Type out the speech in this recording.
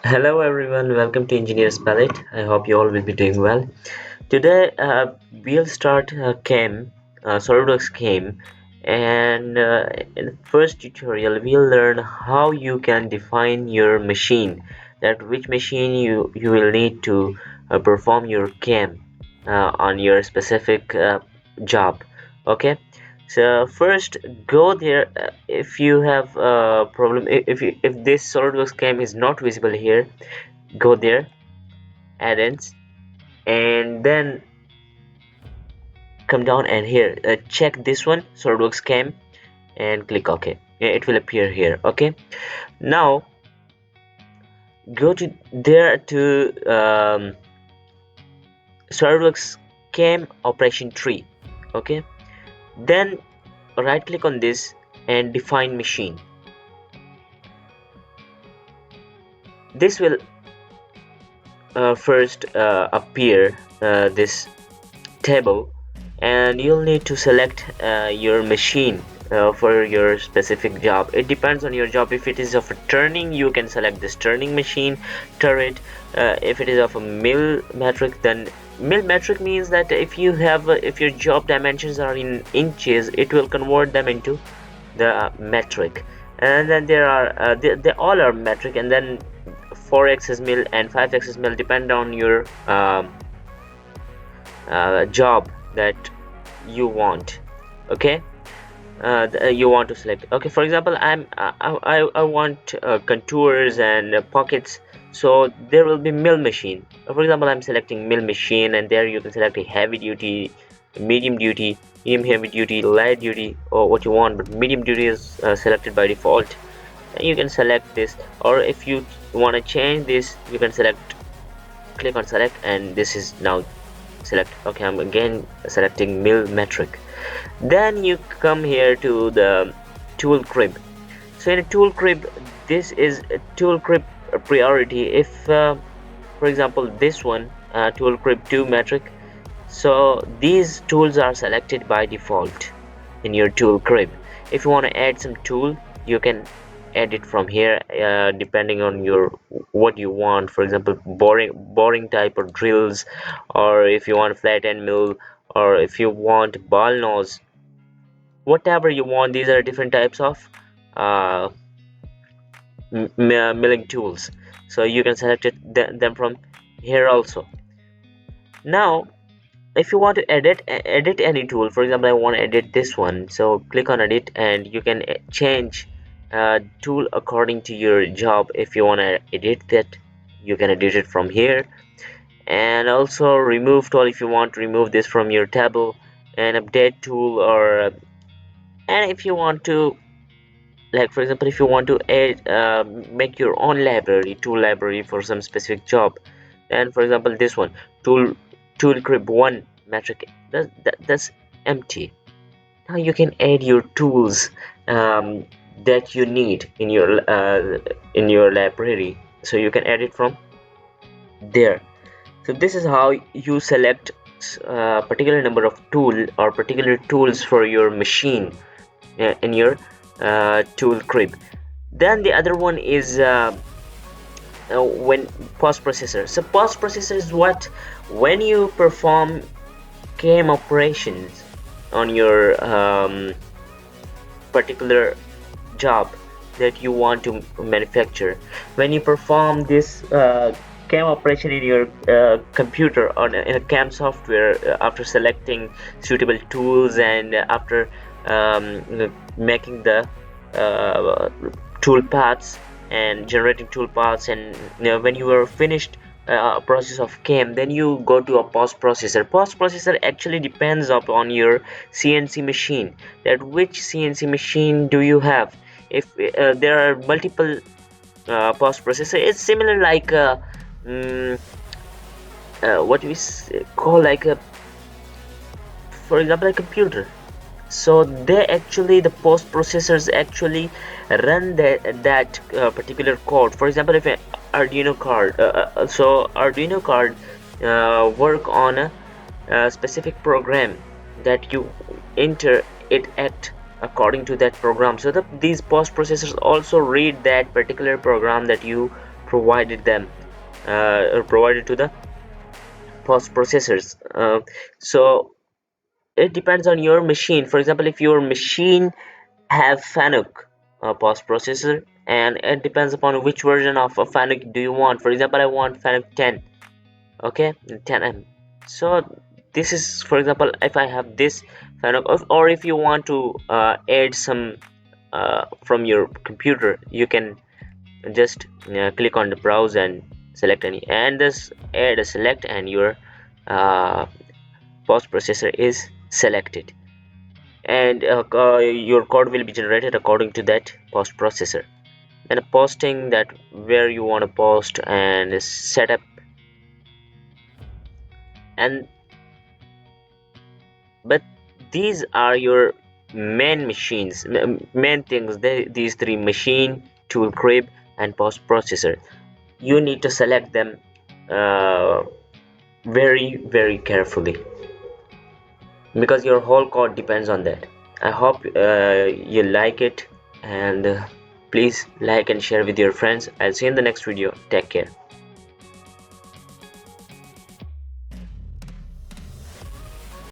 Hello everyone, welcome to Engineers Palette. I hope you all will be doing well. Today we'll start Solidworks came, and in the first tutorial we'll learn how you can define your machine, that which machine you will need to perform your cam on your specific job. Okay, so first go there. If you have a problem, if this SolidWorks cam is not visible here, go there, add-ins, and then come down and here check this one, SolidWorks cam, and click OK. Yeah, it will appear here. Okay, now go to there to SolidWorks cam operation tree. Okay, then right click on this and define machine. This will first appear this table, and you'll need to select your machine for your specific job. It depends on your job. If it is of a turning, you can select this turning machine turret. If it is of a mill metric, then mill metric means that if you have if your job dimensions are in inches, it will convert them into the metric. And then there are they all are metric, and then 4x is mil and 5x is mil, depend on your job that you want. Okay, you want to select. Okay, for example, I want contours and pockets, so there will be mill machine. For example, I'm selecting mill machine, and there you can select a heavy duty, medium duty, medium heavy duty, light duty, or what you want, but medium duty is selected by default. And you can select this, or if you want to change this, you can click on select, and this is now select. Okay, I'm again selecting mill metric. Then you come here to the tool crib. So in a tool crib, this is a tool crib priority. If for example this one, tool crib 2 metric, so these tools are selected by default in your tool crib. If you want to add some tool, you can add it from here, depending on your what you want. For example, boring type or drills, or if you want flat end mill, or if you want ball nose, whatever you want. These are different types of uh, milling tools, so you can select them from here also. Now if you want to edit any tool, for example, I want to edit this one, so click on edit, and you can change tool according to your job. If you want to edit that, you can edit it from here. And also remove tool, if you want to remove this from your table. And update tool, or and if you want to, like for example, if you want to add make your own library, tool library for some specific job, and for example this one, tool crib 1 metric, that's empty. Now you can add your tools that you need in your library, so you can add it from there. So this is how you select a particular number of tool or particular tools for your machine in your tool crib. Then the other one is when post processor. So post processor is what, when you perform cam operations on your particular job that you want to manufacture. When you perform this cam operation in your computer or in a cam software, after selecting suitable tools, and after making the tool paths and generating tool paths, and when you are finished process of cam, then you go to a post processor. Post processor actually depends upon your CNC machine, that which CNC machine do you have. If there are multiple post processor, it's similar like mm, what we call like a, for example, a computer. So they actually, the post processors actually run that particular code. For example, if an Arduino card, so Arduino card work on a specific program that you enter it at according to that program. So these post processors also read that particular program that you provided them or provided to the post processors. So it depends on your machine. For example, if your machine have Fanuc post processor, and it depends upon which version of a Fanuc do you want. For example, I want Fanuc 10, okay, 10M. So this is, for example, if I have this Fanuc, or if you want to add some from your computer, you can just click on the browse and select any, and this add a select, and your uh, post processor is selected, and your code will be generated according to that post processor. And posting that where you want to post and set up, and but these are your main machines, main things, these three: machine, tool crib, and post processor. You need to select them uh, very carefully, because your whole code depends on that. I hope you like it, and please like and share with your friends. I'll see you in the next video. Take care.